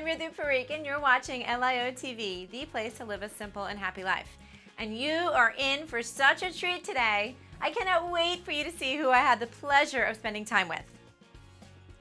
I'm Mridu and you're watching LIO TV, the place to live a simple and happy life. And you are in for such a treat today. I cannot wait for you to see who I had the pleasure of spending time with.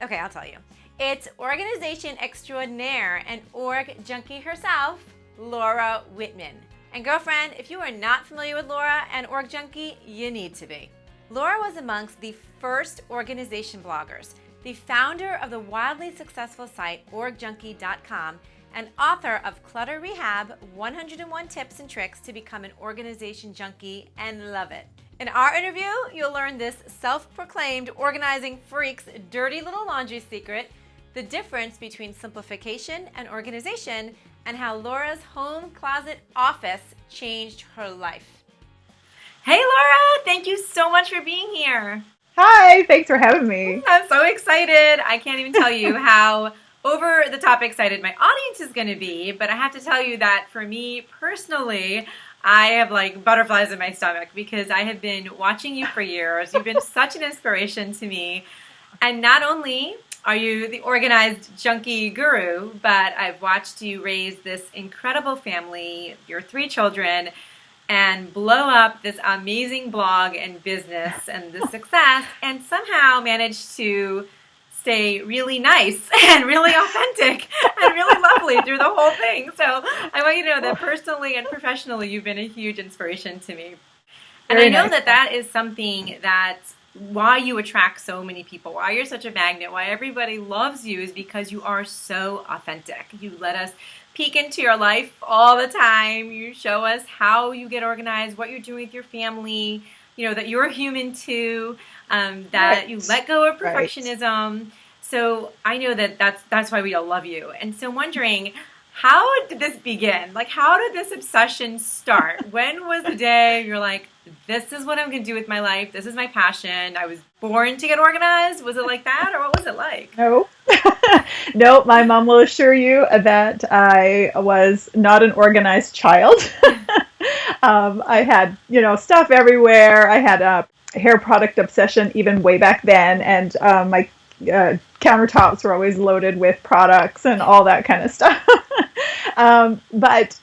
Okay, I'll tell you. It's organization extraordinaire and org junkie herself, Laura Whitman. And girlfriend, if you are not familiar with Laura and org junkie, you need to be. Laura was amongst the first organization bloggers, the founder of the wildly successful site orgjunkie.com, and author of Clutter Rehab, 101 Tips and Tricks to Become an Organization Junkie and Love It. In our interview, you'll learn this self-proclaimed organizing freak's dirty little laundry secret, the difference between simplification and organization, and how Laura's home closet office changed her life. Hey Laura, thank you so much for being here. Hi, thanks for having me. I'm so excited. I can't even tell you how over the top excited my audience is going to be, but I have to tell you that for me personally, I have like butterflies in my stomach because I have been watching you for years. You've been such an inspiration to me. And not only are you the organized junkie guru, but I've watched you raise this incredible family, your 3 children, and blow up this amazing blog and business and the success, and somehow manage to stay really nice and really authentic and really lovely through the whole thing. So I want you to know that personally and professionally, you've been a huge inspiration to me. And I know that that is something that's why you attract so many people, why you're such a magnet, why everybody loves you is because you are so authentic. You let us peek into your life all the time. You show us how you get organized, what you're doing with your family, you know, that you're human too, that you let go of perfectionism. So I know that that's why we all love you. And so wondering, how did this begin? Like, how did this obsession start? When was the day you're like, this is what I'm going to do with my life. This is my passion. I was born to get organized. Was it like that, or what was it like? No. No, my mom will assure you that I was not an organized child. I had, stuff everywhere. I had a hair product obsession even way back then, and my countertops were always loaded with products and all that kind of stuff. But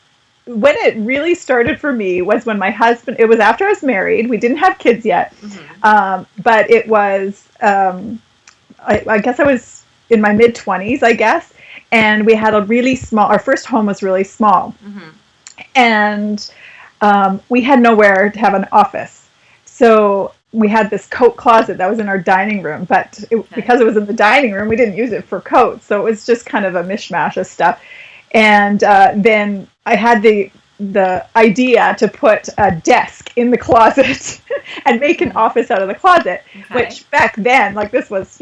when it really started for me was when my husband, it was after I was married. We didn't have kids yet. Mm-hmm. But it was, I guess I was in my mid-20s, I guess. And we had a really small, our first home was really small. Mm-hmm. And we had nowhere to have an office. So we had this coat closet that was in our dining room. But because it was in the dining room, we didn't use it for coats. So it was just kind of a mishmash of stuff. And then I had the idea to put a desk in the closet and make an office out of the closet, which back then, like this was,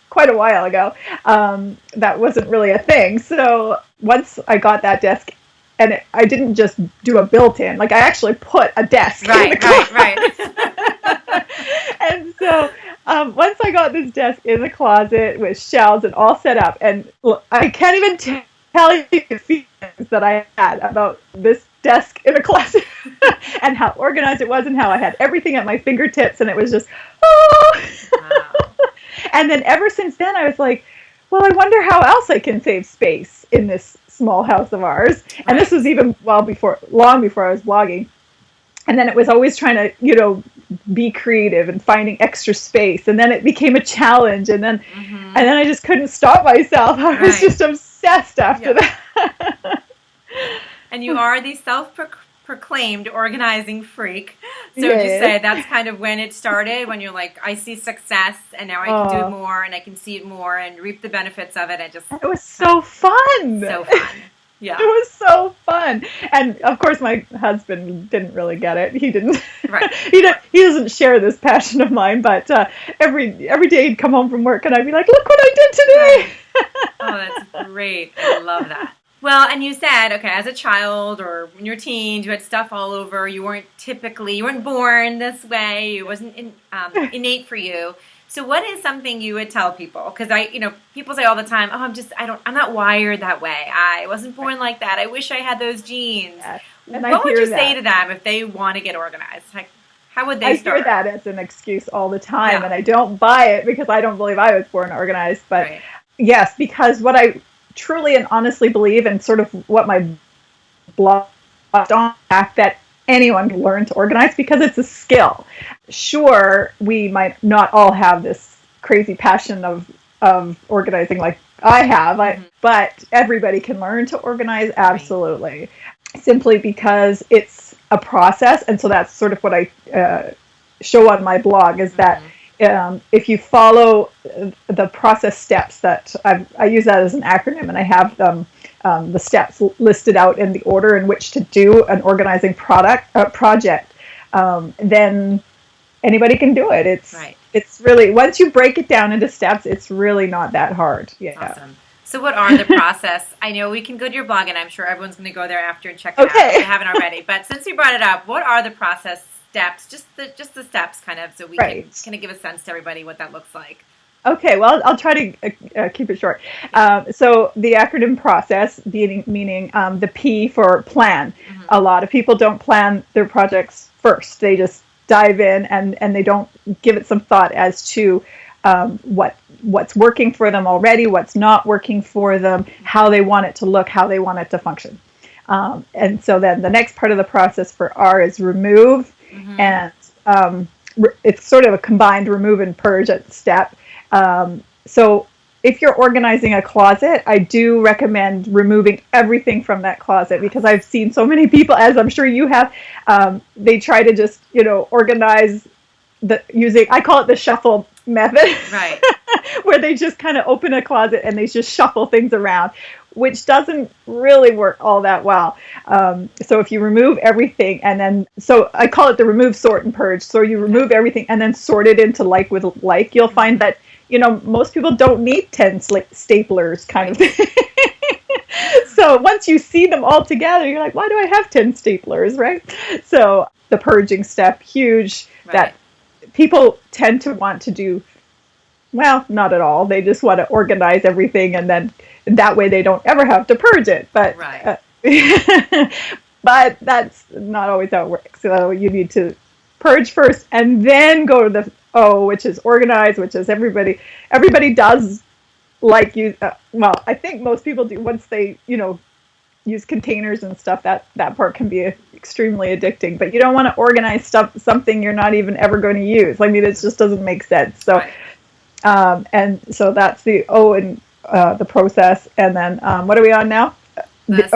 quite a while ago, that wasn't really a thing. So once I got that desk, and I didn't just do a built-in, like I actually put a desk in the closet. Right. And so once I got this desk in the closet with shelves and all set up, and I can't even tell you the feelings that I had about this desk in a closet and how organized it was and how I had everything at my fingertips, and it was just, oh. Wow. And then ever since then, I was like, well, I wonder how else I can save space in this small house of ours. Right. And this was even long before I was blogging. And then it was always trying to, be creative and finding extra space. And then it became a challenge. And then, and then I just couldn't stop myself. I was just obsessed after that. And you are the self-proclaimed organizing freak. So would you say that's kind of when it started, when you're like, I see success and now I can do it more and I can see it more and reap the benefits of it. It was so fun. So fun. Yeah. It was so fun. And of course my husband didn't really get it. He didn't. Right. He doesn't share this passion of mine, but every day he'd come home from work and I'd be like, look what I did today. Oh, that's great. I love that. Well, and you said, okay, as a child or when you're teens, you had stuff all over. You weren't born this way. It wasn't innate for you. So what is something you would tell people? Because people say all the time, oh, I'm not wired that way. I wasn't born like that. I wish I had those genes. Yes. What would you say to them if they want to get organized? Like, how would they start? I hear that as an excuse all the time, and I don't buy it because I don't believe I was born organized. But yes, because what I truly and honestly believe, and sort of what my blog on, the fact that anyone can learn to organize because it's a skill. Sure, we might not all have this crazy passion of organizing like I have, but everybody can learn to organize, absolutely. Simply because it's a process, and so that's sort of what I show on my blog, is that if you follow the process steps that I use that as an acronym, and I have them the steps listed out in the order in which to do an organizing project, then anybody can do it. It's really, once you break it down into steps, it's really not that hard. Yeah. Awesome. So what are the process? I know we can go to your blog, and I'm sure everyone's going to go there after and check it out if they haven't already. But since you brought it up, what are the process steps? Just the steps, kind of, so we can kind of give a sense to everybody what that looks like. Okay, well, I'll try to keep it short. So the acronym process, meaning the P for plan. A lot of people don't plan their projects first. They just dive in and they don't give it some thought as to what's working for them already, what's not working for them, how they want it to look, how they want it to function. And so then the next part of the process for R is remove, and it's sort of a combined remove and purge step. So if you're organizing a closet, I do recommend removing everything from that closet, because I've seen so many people, as I'm sure you have, they try to just, organize I call it the shuffle method, right? Where they just kind of open a closet and they just shuffle things around, which doesn't really work all that well. So if you remove everything, and then, so I call it the remove, sort, and purge. So you remove everything and then sort it into like with like, you'll find that, most people don't need 10 staplers kind of thing. So once you see them all together, you're like, why do I have 10 staplers, right? So the purging step, huge, that people tend to want to do, well, not at all. They just want to organize everything, and then that way they don't ever have to purge it. But but that's not always how it works. So you need to purge first and then go to the O, which is organize, which is everybody does like use. Well, I think most people do once they, use containers and stuff. That part can be extremely addicting. But you don't want to organize something you're not even ever going to use. I mean, it just doesn't make sense. So, and so that's the O in the process. And then what are we on now? Yes.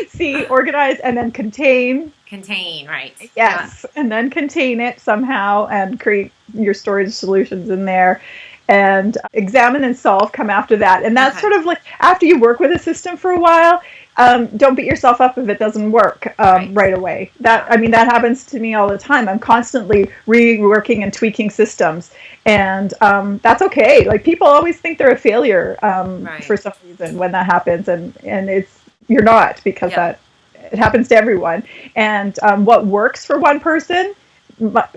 C, organize, and then contain. Contain, right. Yes. And then contain it somehow and create your storage solutions in there. And examine and solve come after that. And that's sort of like after you work with a system for a while, don't beat yourself up if it doesn't work right away. That happens to me all the time. I'm constantly reworking and tweaking systems. And that's okay. Like, people always think they're a failure for some reason when that happens. And you're not, because it happens to everyone. And what works for one person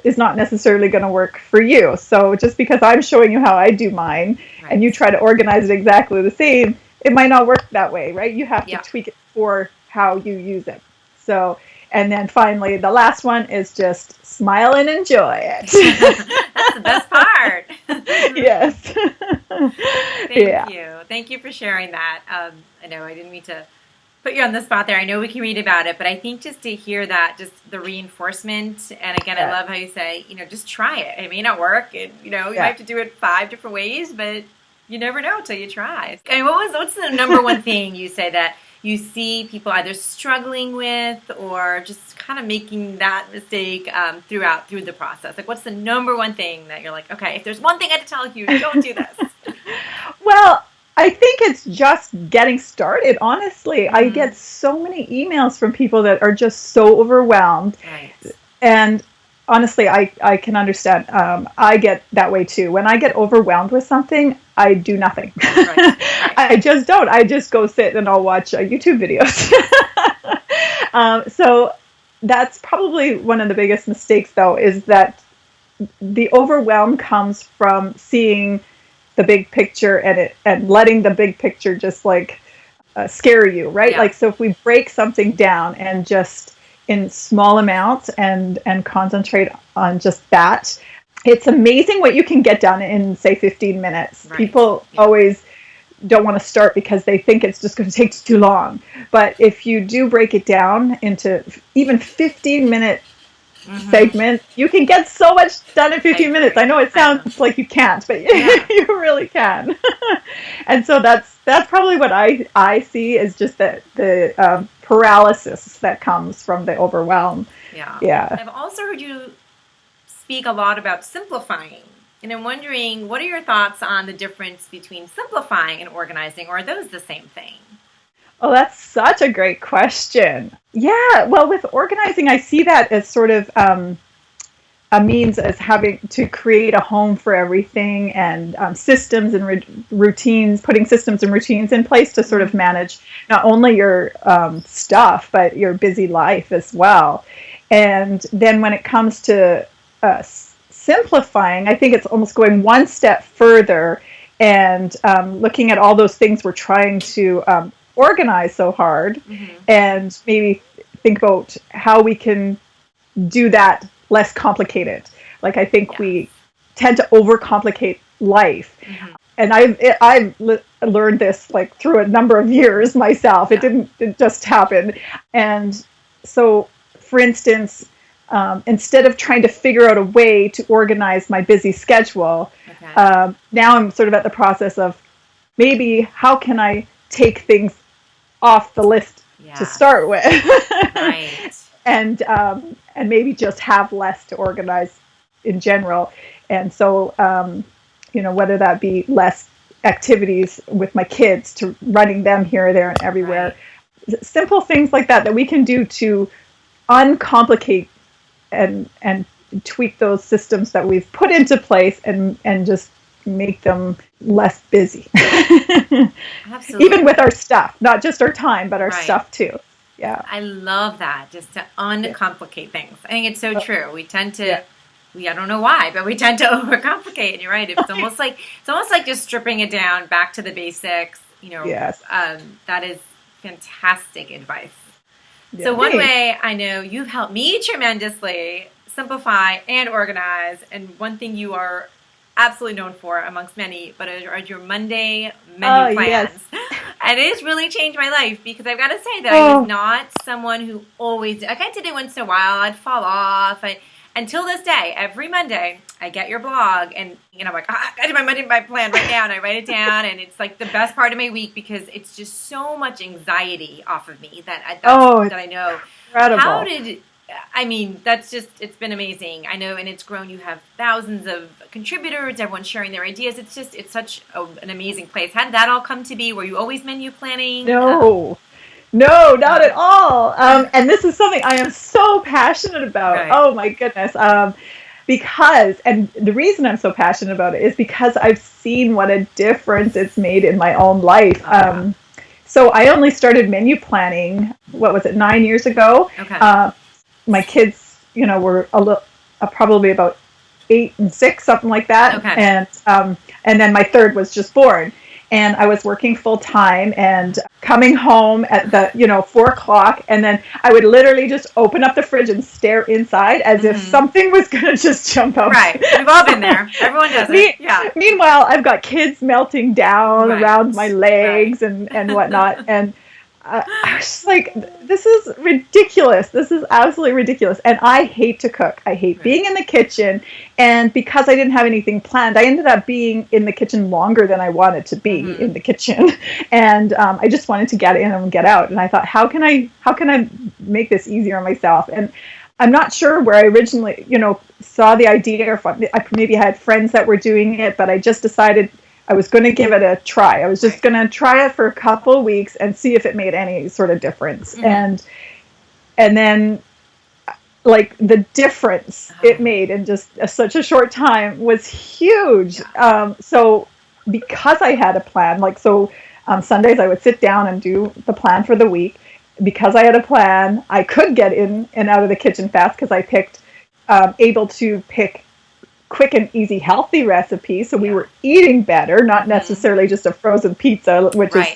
is not necessarily going to work for you. So just because I'm showing you how I do mine and you try to organize it exactly the same, it might not work that way, right? You have to tweak it for how you use it. So, and then finally, the last one is just smile and enjoy it. That's the best part. Yes. Thank you. Thank you for sharing that. I know I didn't mean to put you on the spot there. I know we can read about it, but I think just to hear that, just the reinforcement, and again, I love how you say, just try it. It may not work, and you might have to do it 5 different ways, but you never know until you try. I mean, what's the number one thing you say that you see people either struggling with or just kind of making that mistake through the process? Like, what's the number one thing that you're like, okay, if there's one thing I had to tell you, don't do this? Well, I think it's just getting started, honestly. I get so many emails from people that are just so overwhelmed. Right. And honestly, I can understand. I get that way too. When I get overwhelmed with something, I do nothing. Right. I just don't. I just go sit and I'll watch YouTube videos. So that's probably one of the biggest mistakes, though, is that the overwhelm comes from seeing the big picture and letting the big picture just scare you, right? Like, so if we break something down and just in small amounts and concentrate on just that, it's amazing what you can get done in, say, 15 minutes. Right. People always don't want to start because they think it's just going to take too long. But if you do break it down into even 15-minute segments, you can get so much done in 15 minutes. I know it sounds like you can't, but you really can. And so that's probably what I see is just the paralysis that comes from the overwhelm. Yeah. I've also heard you speak a lot about simplifying. And I'm wondering, what are your thoughts on the difference between simplifying and organizing, or are those the same thing? Oh, that's such a great question. Yeah, well, with organizing, I see that as sort of a means as having to create a home for everything, and systems and routines, putting systems and routines in place to sort of manage not only your stuff, but your busy life as well. And then when it comes to simplifying, I think it's almost going one step further and looking at all those things we're trying to organize so hard, and maybe think about how we can do that less complicated. Like, I think we tend to overcomplicate life. And I've learned this like through a number of years myself. It didn't just happen. And so, for instance, instead of trying to figure out a way to organize my busy schedule, now I'm sort of at the process of maybe how can I take things off the list to start with, and maybe just have less to organize in general. And so, whether that be less activities with my kids, to running them here, there, and everywhere, simple things like that we can do to uncomplicate and tweak those systems that we've put into place, and just make them less busy. Absolutely. Even with our stuff, not just our time, but our stuff too. Yeah. I love that, just to uncomplicate things. I think it's so true. We tend to, I don't know why, but we tend to overcomplicate. And you're right. It's almost like just stripping it down back to the basics. That is fantastic advice. Yeah. So one way I know you've helped me tremendously simplify and organize, and one thing you are absolutely known for amongst many, but are your Monday menu plans. And it has really changed my life, because I've got to say that I was not someone who always, like, I did it once in a while, I'd fall off. Until this day, every Monday, I get your blog, and I'm like, I did my Monday plan right now, and I write it down, and it's like the best part of my week, because it's just so much anxiety off of me that I know. Incredible. It's been amazing. I know, and it's grown. You have thousands of contributors, everyone's sharing their ideas. It's such an amazing place. How did that all come to be? Were you always menu planning? No, not at all. And this is something I am so passionate about. Right. Oh my goodness. And the reason I'm so passionate about it is because I've seen what a difference it's made in my own life. So I only started menu planning, 9 years ago? Okay. My kids, were probably about 8 and 6, something like that. Okay. And then my third was just born. And I was working full time and coming home at 4:00, and then I would literally just open up the fridge and stare inside as if something was going to just jump out. Right. We've all been there. Everyone does it. Yeah. Meanwhile, I've got kids melting down around my legs and whatnot. And I was just like, this is ridiculous. This is absolutely ridiculous. And I hate to cook. I hate being in the kitchen. And because I didn't have anything planned, I ended up being in the kitchen longer than I wanted to be in the kitchen. And I just wanted to get in and get out. And I thought, how can I make this easier on myself? And I'm not sure where I originally, saw the idea, or I maybe had friends that were doing it, but I just decided I was going to give it a try. I was just going to try it for a couple of weeks and see if it made any sort of difference. And then, like, the difference it made in just such a short time was huge. So because I had a plan, Sundays I would sit down and do the plan for the week. Because I had a plan, I could get in and out of the kitchen fast, because I able to pick quick and easy, healthy recipes. So we were eating better, not necessarily just a frozen pizza, which is,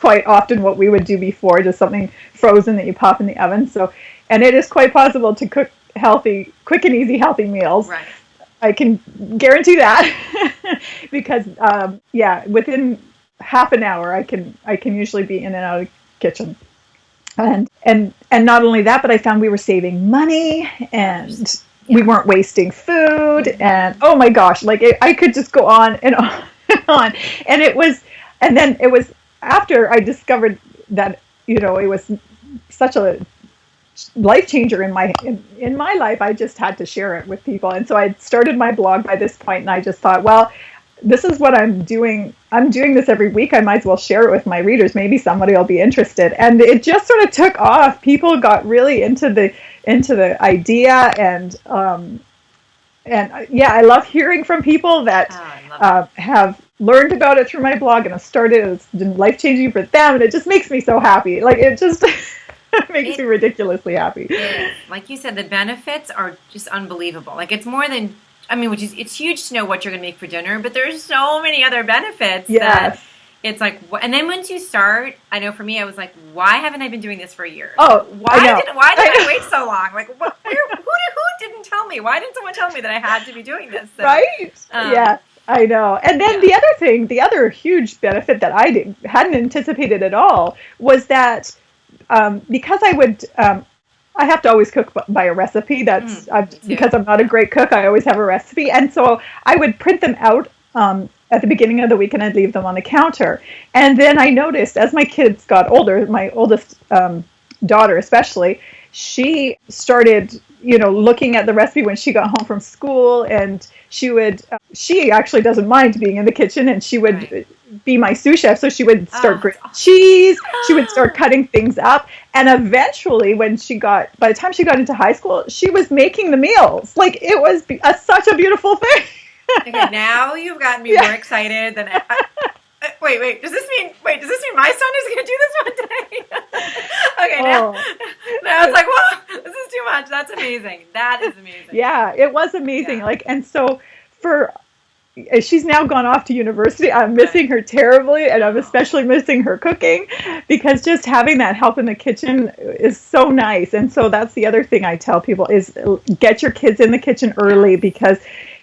quite often what we would do before, just something frozen that you pop in the oven. So, and it is quite possible to cook healthy, quick and easy, healthy meals. Right. I can guarantee that because, within half an hour, I can usually be in and out of the kitchen. And not only that, but I found we were saving money, and we weren't wasting food, and oh my gosh, like I could just go on and on and on. And then it was after I discovered that, it was such a life changer in my life. I just had to share it with people. And so I started my blog by this point, and I just thought, well, this is what I'm doing. I'm doing this every week. I might as well share it with my readers. Maybe somebody will be interested. And it just sort of took off. People got really into the idea, and yeah, I love hearing from people that have learned about it through my blog and have started. It's been life-changing for them, and it just makes me so happy. Like, it just makes me ridiculously happy. Like you said, the benefits are just unbelievable. Like, it's more than, it's huge to know what you're going to make for dinner, but there's so many other benefits that it's like, and then once you start, I know for me, I was like, why haven't I been doing this for years? Oh, why did I wait so long? Like, who didn't tell me? Why didn't someone tell me that I had to be doing this? So, right? Yeah, I know. And then the other huge benefit that I hadn't anticipated at all was that because I have to always cook by a recipe. That's because I'm not a great cook. I always have a recipe, and so I would print them out at the beginning of the week, and I'd leave them on the counter. And then I noticed as my kids got older, my oldest daughter especially, she started, looking at the recipe when she got home from school, and she actually doesn't mind being in the kitchen, and she would be my sous chef. So she would start grating cheese, she would start cutting things up, and eventually by the time she got into high school, she was making the meals. Like, it was such a beautiful thing. Okay, now you've gotten me more excited than wait, does this mean my son is going to do this one day? Okay, now it's like, whoa, this is too much. That's amazing. That is amazing. Yeah, it was amazing. Yeah. And so she's now gone off to university. I'm missing her terribly, and I'm especially missing her cooking, because just having that help in the kitchen is so nice. And so that's the other thing I tell people is get your kids in the kitchen early, because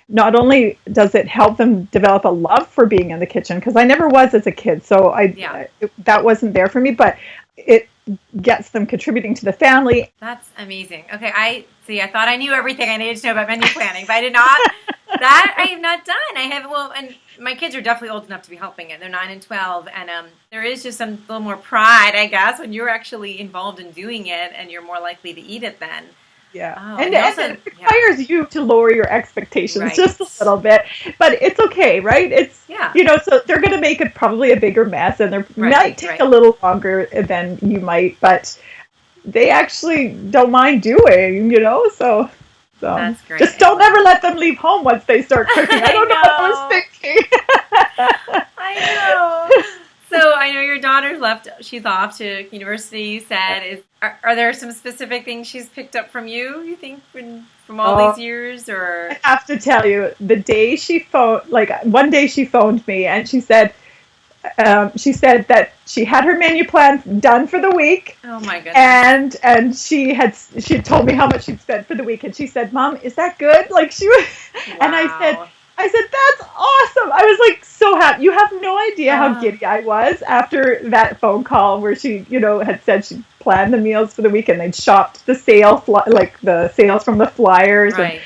not only does it help them develop a love for being in the kitchen, because I never was as a kid, so that wasn't there for me, but it gets them contributing to the family. That's amazing. Okay, I thought I knew everything I needed to know about menu planning, but I did not. That I have not done. And my kids are definitely old enough to be helping it. They're 9 and 12, and there is just some little more pride, I guess, when you're actually involved in doing it, and you're more likely to eat it then. Yeah, and it requires you to lower your expectations just a little bit, but it's okay, right? It's so they're going to make it probably a bigger mess, and they might take a little longer than you might, but they actually don't mind doing, So that's great. Just don't ever let them leave home once they start cooking. I don't know what I was thinking. I know. So I know your daughter's left. She's off to university, you said. Are there some specific things she's picked up from you think, from all these years? Or I have to tell you, the day one day she phoned me, and she said that she had her menu plan done for the week. Oh my goodness. And she had told me how much she'd spent for the week, and she said, "Mom, is that good?" Like, she was, and I said, "That's awesome." I was like so happy. You have no idea how giddy I was after that phone call where she, had said she planned the meals for the week, and they'd shopped the the sales from the flyers. Right. And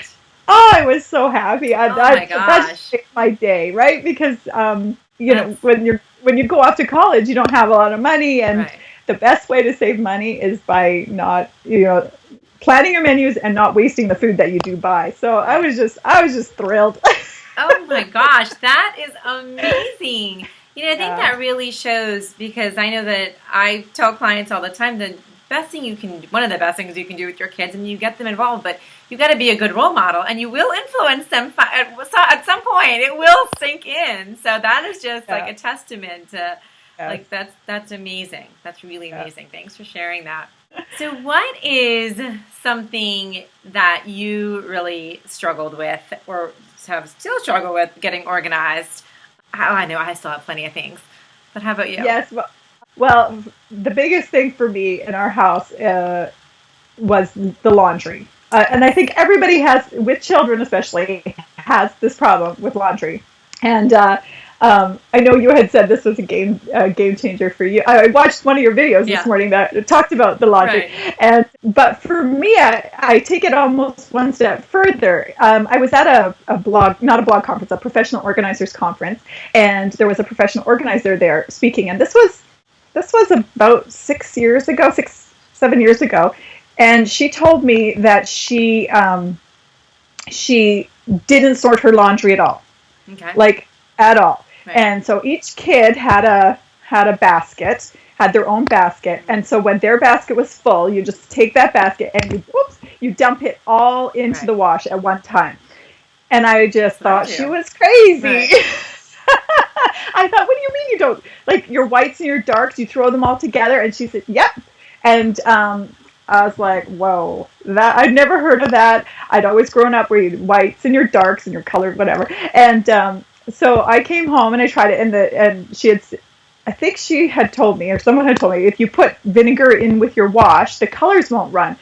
I was so happy. My gosh. That just made my day, right? Because when you go off to college, you don't have a lot of money, and the best way to save money is by not, planning your menus and not wasting the food that you do buy. So I was just thrilled. Oh my gosh, that is amazing. I think that really shows, because I know that I tell clients all the time one of the best things you can do with your kids, and you get them involved, but you got to be a good role model, and you will influence them at some point. It will sink in. So that is just like a testament to, like, that's amazing. That's really amazing. Thanks for sharing that. So what is something that you really struggled with, or still struggle with, getting organized? I know I still have plenty of things, but how about you? Yes, well, the biggest thing for me in our house was the laundry. And I think everybody with children especially, has this problem with laundry. And I know you had said this was a game changer for you. I watched one of your videos this morning that talked about the laundry, but for me, I take it almost one step further. I was at not a blog conference, a professional organizers conference, and there was a professional organizer there speaking, and this was about 6 years ago, 7 years ago, and she told me that she didn't sort her laundry at all, like at all. Right. And so each kid had a basket, had their own basket, and so when their basket was full, you just take that basket and you dump it all into the wash at one time. And I just thought she was crazy. Right. I thought, what do you mean you don't, like, your whites and your darks, you throw them all together? And she said, yep. And I was like, whoa, that I'd never heard of that. I'd always grown up where you had whites and your darks and your colored whatever. And so I came home and I tried it, and she had, I think she had told me, or someone had told me, if you put vinegar in with your wash, the colors won't run.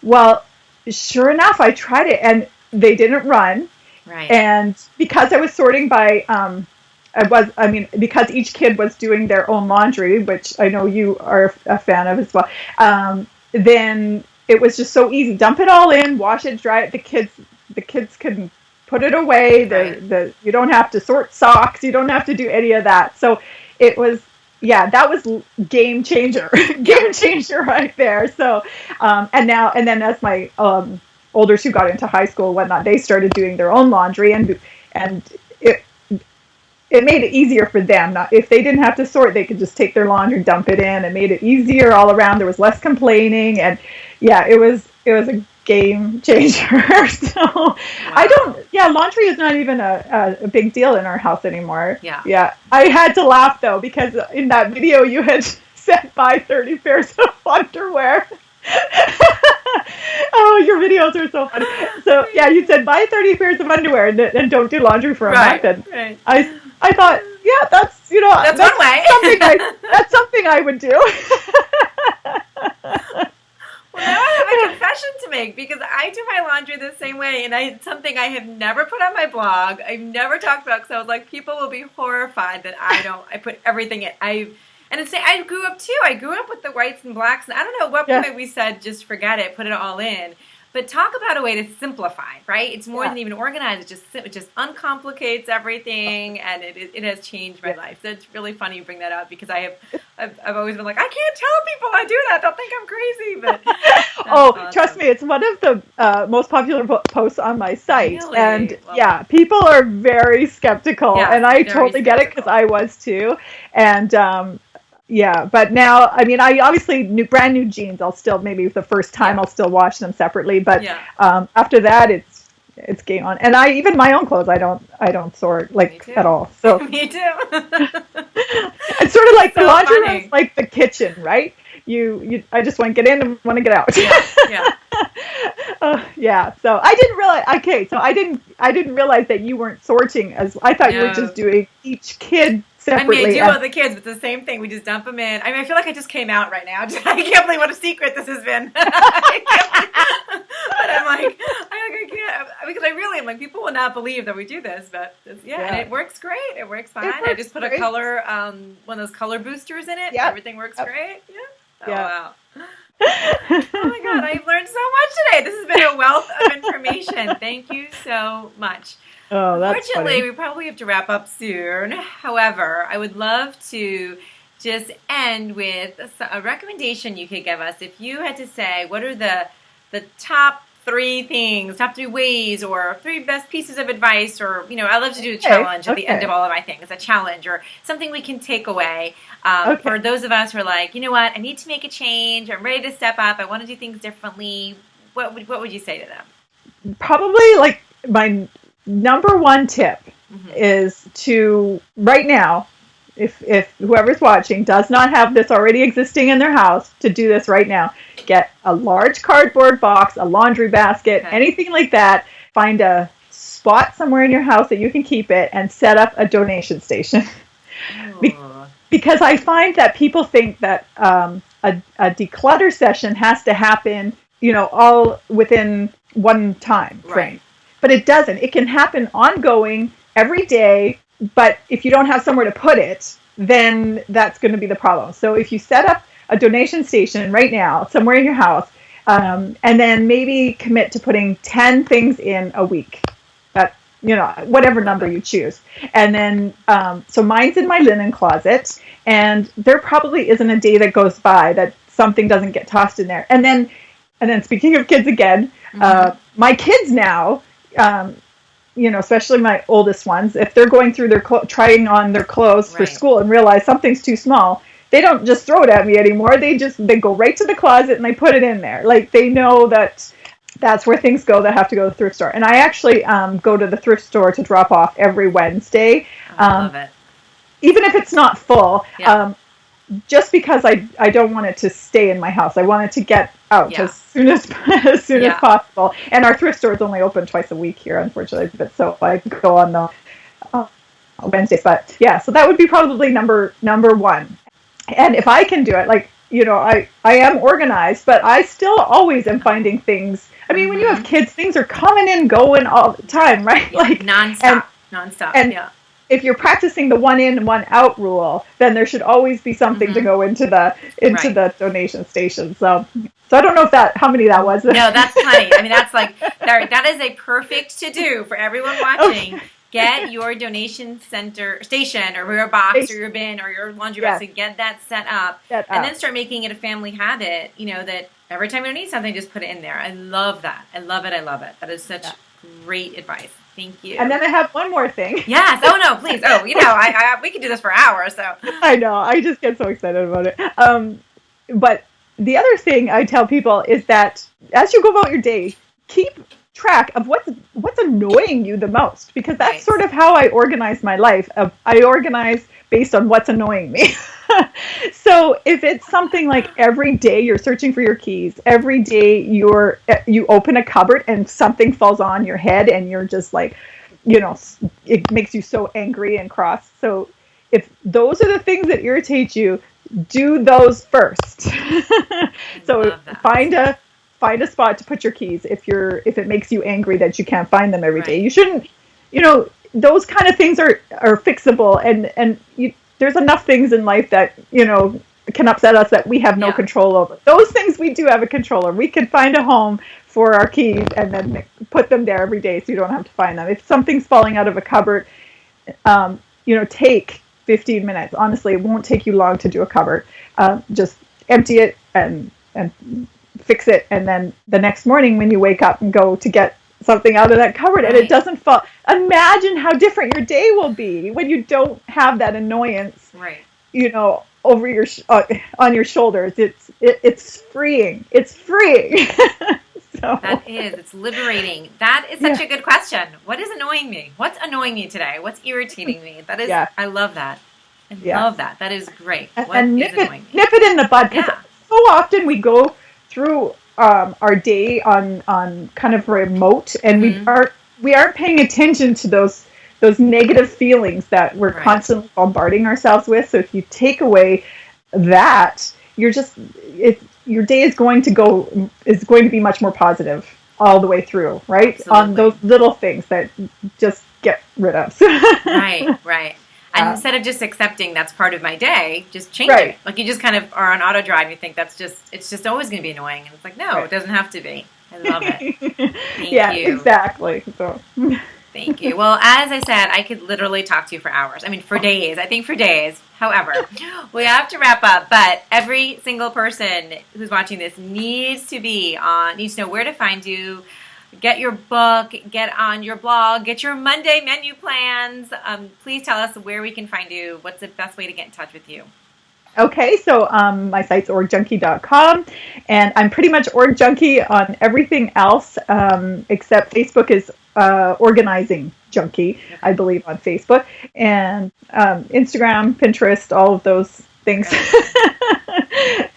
Well, sure enough, I tried it and they didn't run. Right. And because I was sorting by, because each kid was doing their own laundry, which I know you are a fan of as well. Then it was just so easy. Dump it all in, wash it, dry it. The kids can put it away. You don't have to sort socks. You don't have to do any of that. So it was, that was game changer, game changer right there. So, and then as my olders who got into high school and whatnot, they started doing their own laundry, and it made it easier for them. If they didn't have to sort, they could just take their laundry, dump it in. It made it easier all around. There was less complaining, and it was a game changer. So laundry is not even a big deal in our house anymore. Yeah. I had to laugh though, because in that video you had said buy 30 pairs of underwear. Oh, your videos are so funny. So you said buy 30 pairs of underwear and don't do laundry for a month. And I thought, that's one way. That's something I would do. Well, now I have a confession to make, because I do my laundry the same way, and it's something I have never put on my blog. I've never talked about, because I was like, people will be horrified that I put everything in. I grew up too. I grew up with the whites and blacks, and I don't know at what point we said, just forget it, put it all in. But talk about a way to simplify, right? It's more than even organized. It just uncomplicates everything, and it has changed my life. So it's really funny you bring that up, because I've always been like, I can't tell people I do that. They'll think I'm crazy. But awesome. Trust me, it's one of the most popular posts on my site. Really? And people are very skeptical, and I totally get it, because I was too. And but now, I obviously brand new jeans, I'll still, maybe the first time I'll still wash them separately, but after that it's game on. And even my own clothes, I don't sort at all. So me too. It's sort of like the laundry room is like the kitchen, right? I just want to get in and want to get out. So I didn't realize. Okay, so I didn't realize that you weren't sorting I thought you were just doing each kid separately. I do all the kids, but the same thing. We just dump them in. I feel like I just came out right now. I can't believe what a secret this has been. But I'm like, I can't, because I really am like, people will not believe that we do this, but and it works great. It works fine. I just put a color, one of those color boosters in it. Everything works great. Wow. Oh my God, I've learned so much today. This has been a wealth of information. Thank you so much. Oh, that's Unfortunately, funny. We probably have to wrap up soon. However, I would love to just end with a recommendation you could give us. If you had to say, what are the top 3 things, top 3 ways, or 3 best pieces of advice, or, I love to do a challenge at the end of all of my things, a challenge or something we can take away for those of us who are like, you know what, I need to make a change, I'm ready to step up, I want to do things differently. What would you say to them? Probably like my number 1 tip is to, right now, if whoever's watching does not have this already existing in their house, to do this right now. Get a large cardboard box, a laundry basket, anything like that. Find a spot somewhere in your house that you can keep it, and set up a donation station. Because I find that people think that a declutter session has to happen, all within one time frame. But it doesn't. It can happen ongoing every day. but if you don't have somewhere to put it, then that's going to be the problem. So if you set up a donation station right now somewhere in your house, and then maybe commit to putting 10 things in a week, that, whatever number you choose. And then, so mine's in my linen closet, and there probably isn't a day that goes by that something doesn't get tossed in there. And then speaking of kids again, my kids now, especially my oldest ones, if they're going through their trying on their clothes for school and realize something's too small, they don't just throw it at me anymore. They go right to the closet and they put it in there. Like, they know that's where things go that have to go to the thrift store. And I actually go to the thrift store to drop off every Wednesday. I love it. Even if it's not full, Yeah. Just because I don't want it to stay in my house. I want it to get out as soon as possible. And our thrift store is only open twice a week here, unfortunately. But so I go on the Wednesdays. But yeah, so that would be probably number one. And if I can do it, like, I am organized, but I still always am finding things. I mean, when you have kids, things are coming and going all the time, right? Yeah, like nonstop. And yeah. If you're practicing the 1 in, 1 out rule, then there should always be something to go into the donation station. So I don't know how many that was. No, that's plenty. I mean, that's like, that is a perfect to do for everyone watching. Okay. Get your donation station or your box or your bin or your laundry basket, get that set up. And then start making it a family habit, that every time you need something, just put it in there. I love that. I love it. That is such great advice. Thank you. And then I have one more thing. Yes. Oh, no, please. Oh, we could do this for hours. So I know. I just get so excited about it. But the other thing I tell people is that as you go about your day, keep track of what's annoying you the most, because that's sort of how I organize my life. I organize based on what's annoying me. So if it's something like every day you're searching for your keys, every day you open a cupboard and something falls on your head and you're just like, it makes you so angry and cross. So if those are the things that irritate you, do those first. So find a spot to put your keys if it makes you angry that you can't find them every day. You shouldn't, those kind of things are fixable, and there's enough things in life that, can upset us that we have no control over. Those things we do have a control over. We can find a home for our keys and then put them there every day so you don't have to find them. If something's falling out of a cupboard, take 15 minutes. Honestly, it won't take you long to do a cupboard. Just empty it and fix it, and then the next morning when you wake up and go to get something out of that cupboard and it doesn't fall, imagine how different your day will be when you don't have that annoyance over your on your shoulders. It's freeing. So it's liberating. That is such a good question. What is annoying me? What's annoying me today? What's irritating me? That is I love that. Love that. That is great. And nip it in the bud. So often we go through our day on kind of remote, and we aren't paying attention to those negative feelings that we're constantly bombarding ourselves with. So if you take away that, your day is going to be much more positive all the way through, right? Absolutely. On those little things that just get rid of. Right. And instead of just accepting that's part of my day, just change it. Like, you just kind of are on auto drive. You think it's just always going to be annoying. And it's like, no, it doesn't have to be. I love it. Thank you. Exactly. So. Thank you. Well, as I said, I could literally talk to you for hours. I mean, for days. I think for days. However, we have to wrap up. But every single person who's watching this needs to know where to find you. Get your book, get on your blog, get your Monday menu plans. Please tell us where we can find you. What's the best way to get in touch with you? Okay, so my site's orgjunkie.com, and I'm pretty much Org Junkie on everything else, except Facebook is Organizing Junkie, I believe, on Facebook, and Instagram, Pinterest, all of those things.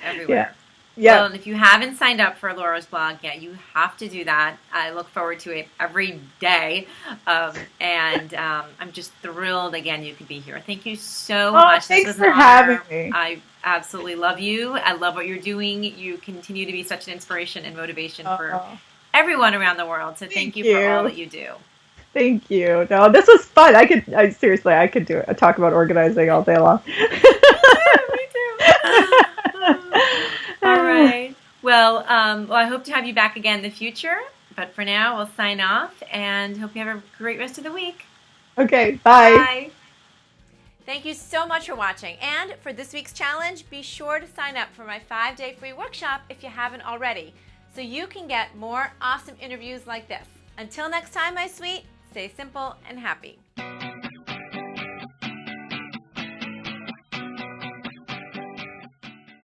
Everywhere. Yeah. Well, and if you haven't signed up for Laura's blog yet, you have to do that. I look forward to it every day. And I'm just thrilled, again, you could be here. Thank you so much. Thanks for having me. I absolutely love you. I love what you're doing. You continue to be such an inspiration and motivation for everyone around the world. So thank you for all that you do. Thank you. No, this was fun. Seriously, I could talk about organizing all day long. Me too. All right. Well, I hope to have you back again in the future. But for now, we'll sign off and hope you have a great rest of the week. Okay, bye. Bye. Thank you so much for watching. And for this week's challenge, be sure to sign up for my 5-day free workshop if you haven't already, so you can get more awesome interviews like this. Until next time, my sweet, stay simple and happy.